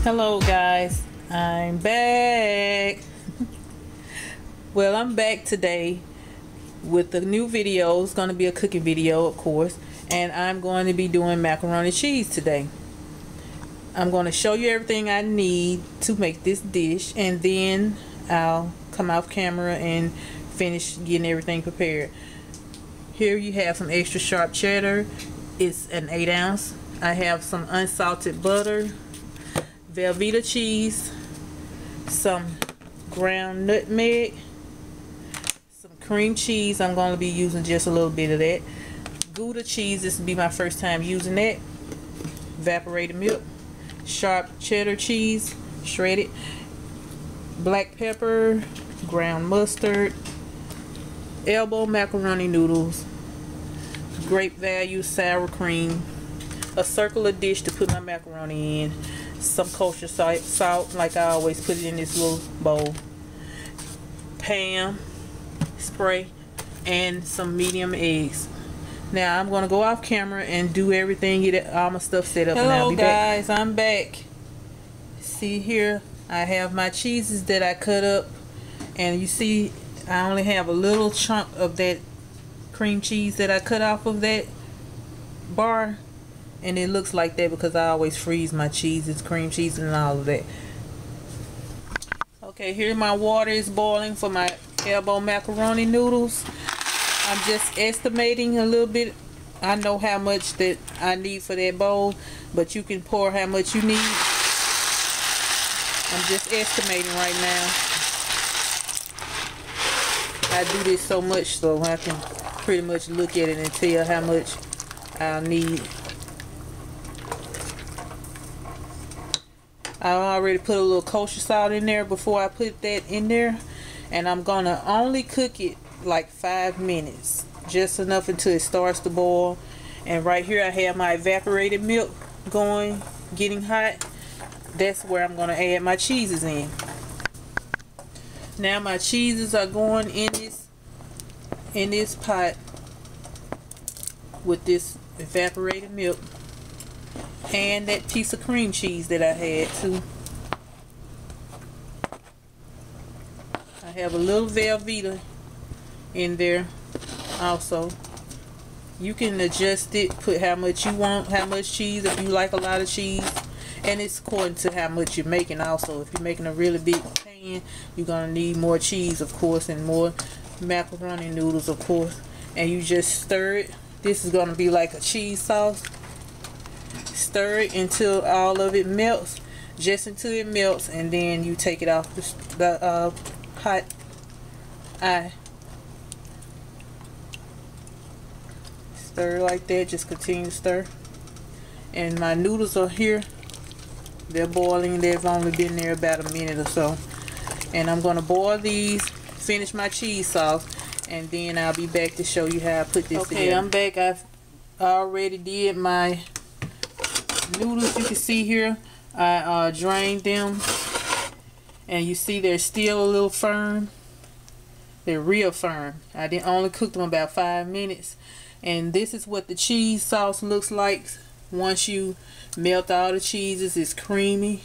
Hello guys, I'm back. Well, I'm back today with a new video. It's going to be a cooking video, of course, and I'm going to be doing macaroni cheese today. I'm going to show you everything I need to make this dish, and then I'll come off camera and finish getting everything prepared. Here you have some extra sharp cheddar. It's an 8 ounce. I have some unsalted butter, velveeta cheese, some ground nutmeg, some cream cheese. I'm going to be using just a little bit of that. Gouda cheese, this will be my first time using that. Evaporated milk, sharp cheddar cheese, shredded, black pepper, ground mustard, elbow macaroni noodles, great value sour cream, a circular dish to put my macaroni in, some kosher salt like I always put it in this little bowl, Pam spray, and some medium eggs. Now I'm going to go off camera and do everything, get all my stuff set up. Hello guys, I'm back. See here, I have my cheeses that I cut up, and you see I only have a little chunk of that cream cheese that I cut off of that bar, and it looks like that because I always freeze my cheeses, cream cheese and all of that. Okay, here my water is boiling for my elbow macaroni noodles. I'm just estimating a little bit. I know how much that I need for that bowl, but you can pour how much you need. I'm just estimating right now. I do this so much so I can pretty much look at it and tell how much I'll need. I already put a little kosher salt in there before I put that in there, and I'm gonna only cook it like 5 minutes, just enough until it starts to boil. And right here I have my evaporated milk going, getting hot. That's where I'm gonna add my cheeses in. Now my cheeses are going in this pot with this evaporated milk and that piece of cream cheese that I had too. I have a little velveeta in there also. You can adjust it, put how much you want, how much cheese, if you like a lot of cheese, and it's according to how much you're making also. If you're making a really big pan, you're gonna need more cheese, of course, and more macaroni noodles, of course. And you just stir it. This is gonna be like a cheese sauce. Stir it until all of it melts, just until it melts, and then you take it off the hot eye. Stir like that, just continue to stir. And my noodles are here. They're boiling. They've only been there about a minute or so. And I'm going to boil these, finish my cheese sauce, and then I'll be back to show you how I put this together. Okay, I'm back. I've already did my noodles. You can see here I drained them, and you see they're still a little firm. They're real firm. I didn't only cook them about 5 minutes. And this is what the cheese sauce looks like once you melt all the cheeses. It's creamy.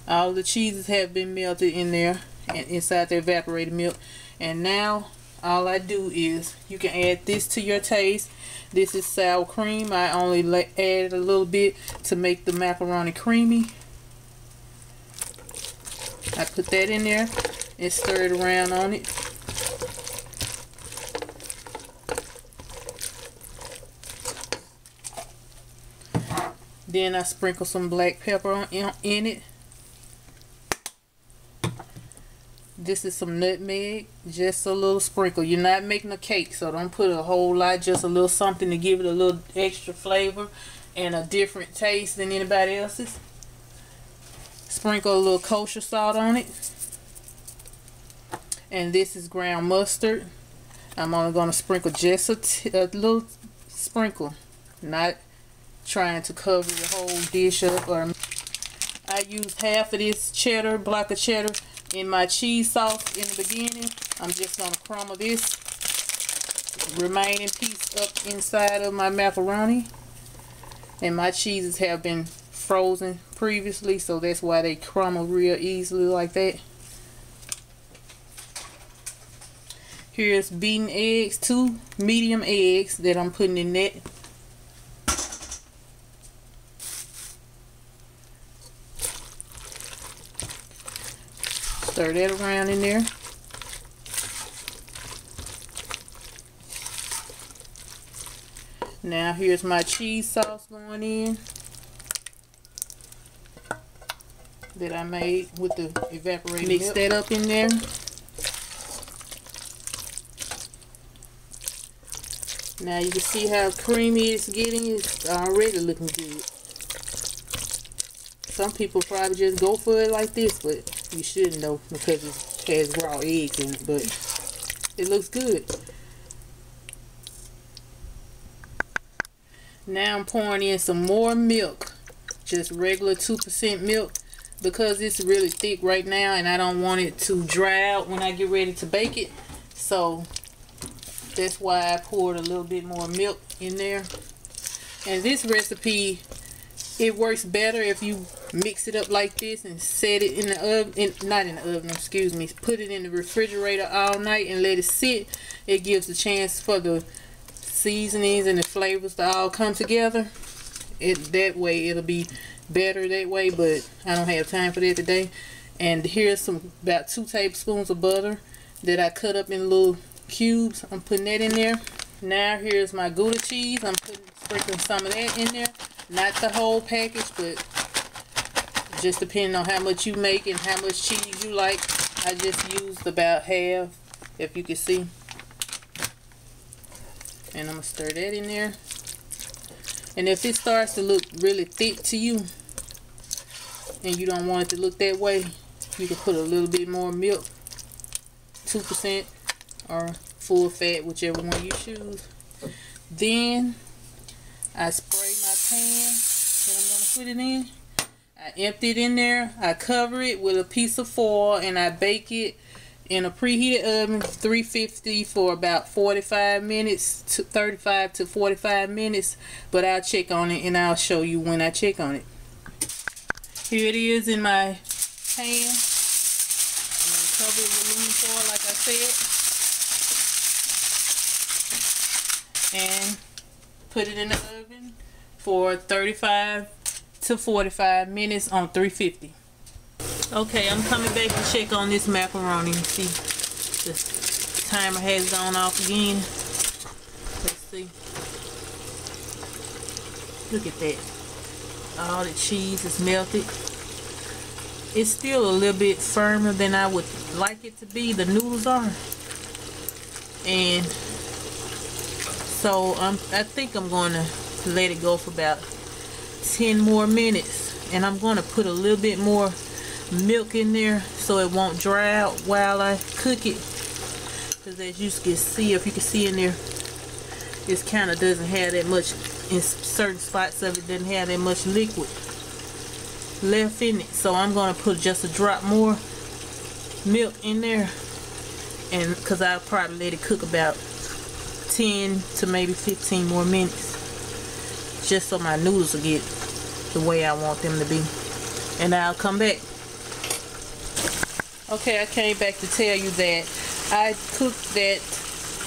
All the cheeses have been melted in there and inside the evaporated milk. And now all I do is, you can add this to your taste. This is sour cream. I only added a little bit to make the macaroni creamy. I put that in there and stir it around on it. Then I sprinkle some black pepper in it. This is some nutmeg, just a little sprinkle. You're not making a cake, so don't put a whole lot, just a little something to give it a little extra flavor and a different taste than anybody else's. Sprinkle a little kosher salt on it. And this is ground mustard. I'm only going to sprinkle just a little sprinkle, not trying to cover the whole dish up. Or I used half of this cheddar, block of cheddar, in my cheese sauce in the beginning. I'm just going to crumble this remaining piece up inside of my macaroni. And my cheeses have been frozen previously, so that's why they crumble real easily like that. Here's beaten eggs, 2 medium eggs that I'm putting in that. Stir that around in there. Now here's my cheese sauce going in that I made with the evaporated milk. Mix that up in there. Now you can see how creamy it's getting. It's already looking good. Some people probably just go for it like this, but you shouldn't though, because it has raw eggs in it, but it looks good. Now I'm pouring in some more milk, just regular 2% milk, because it's really thick right now and I don't want it to dry out when I get ready to bake it. So that's why I poured a little bit more milk in there. And this recipe, it works better if you mix it up like this and set it in the oven, not in the oven, excuse me, put it in the refrigerator all night and let it sit. It gives a chance for the seasonings and the flavors to all come together. That way it'll be better that way, but I don't have time for that today. And here's about 2 tablespoons of butter that I cut up in little cubes. I'm putting that in there. Now here's my Gouda cheese. I'm sprinkling some of that in there. Not the whole package, but just depending on how much you make and how much cheese you like. I just used about half, if you can see. And I'm going to stir that in there. And if it starts to look really thick to you and you don't want it to look that way, you can put a little bit more milk, 2% or full fat, whichever one you choose. Then I spray my pan that I'm going to put it in. I empty it in there. I cover it with a piece of foil and I bake it in a preheated oven, 350 for about 45 minutes, to 35 to 45 minutes. But I'll check on it and I'll show you when I check on it. Here it is in my pan. I'm going to cover it with aluminum foil like I said. And put it in the oven for 35 to 45 minutes on 350. Okay, I'm coming back to check on this macaroni. See, the timer has gone off again. Let's see. Look at that. All the cheese is melted. It's still a little bit firmer than I would like it to be. The noodles are. And so I think I'm going to let it go for about 10 more minutes. And I'm going to put a little bit more milk in there so it won't dry out while I cook it, because as you can see, if you can see in there, it kind of doesn't have that much, in certain spots of it doesn't have that much liquid left in it. So I'm going to put just a drop more milk in there, and because I'll probably let it cook about 10 to maybe 15 more minutes, just so my noodles will get the way I want them to be. And I'll come back. Okay, I came back to tell you that I cooked that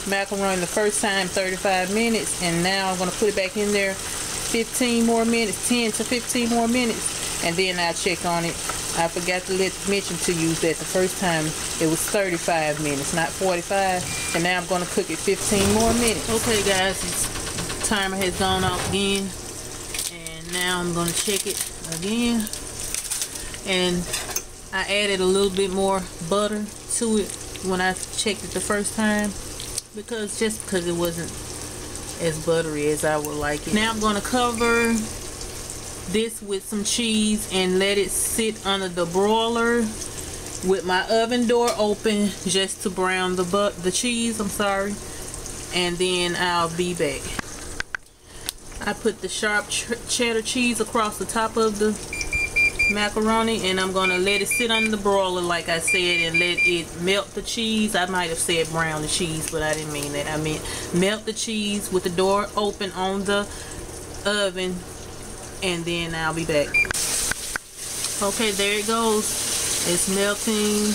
macaroni the first time 35 minutes, and now I'm going to put it back in there 15 more minutes, 10 to 15 more minutes, and then I'll check on it. I forgot to mention to you that the first time it was 35 minutes, not 45, and now I'm going to cook it 15 more minutes. Okay guys, the timer has gone off again, and now I'm going to check it again. And I added a little bit more butter to it when I checked it the first time, because it wasn't as buttery as I would like it. Now I'm going to cover this with some cheese and let it sit under the broiler with my oven door open, just to brown the cheese, and then I'll be back. I put the sharp cheddar cheese across the top of the macaroni, and I'm gonna let it sit under the broiler like I said, and let it melt the cheese. I might have said brown the cheese, but I didn't mean that. I meant melt the cheese with the door open on the oven and then I'll be back. Okay, there it goes. It's melting,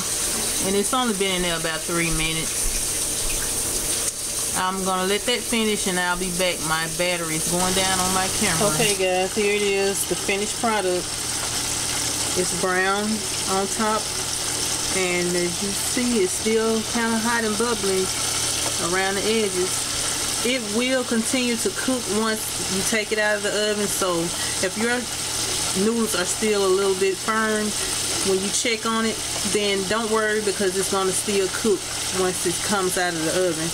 and it's only been in there about 3 minutes. I'm gonna let that finish, and I'll be back. My battery's going down on my camera. Okay guys, here it is, the finished product. It's brown on top, and as you see, it's still kind of hot and bubbly around the edges. It will continue to cook once you take it out of the oven, so if your noodles are still a little bit firm when you check on it, then don't worry, because it's going to still cook once it comes out of the oven.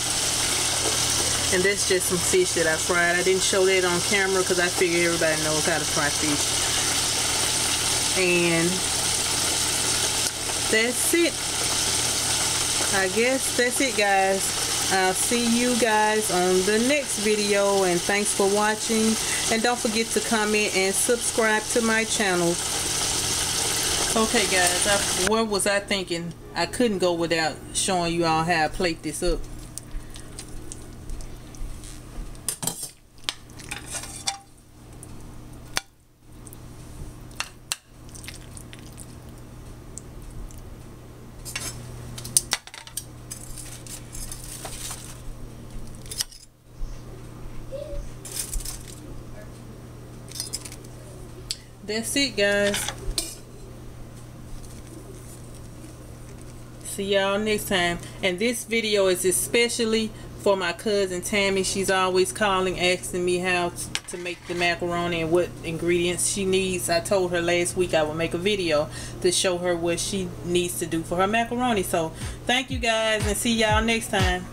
And that's just some fish that I fried. I didn't show that on camera because I figure everybody knows how to fry fish. And that's it. I guess that's it, guys. I'll see you guys on the next video, and thanks for watching, and don't forget to comment and subscribe to my channel. Okay guys, what was I thinking? I couldn't go without showing you all how I plate this up. That's it, guys. See y'all next time. And this video is especially for my cousin Tammy. She's always calling, asking me how to make the macaroni and what ingredients she needs. I told her last week I would make a video to show her what she needs to do for her macaroni. So thank you guys, and see y'all next time.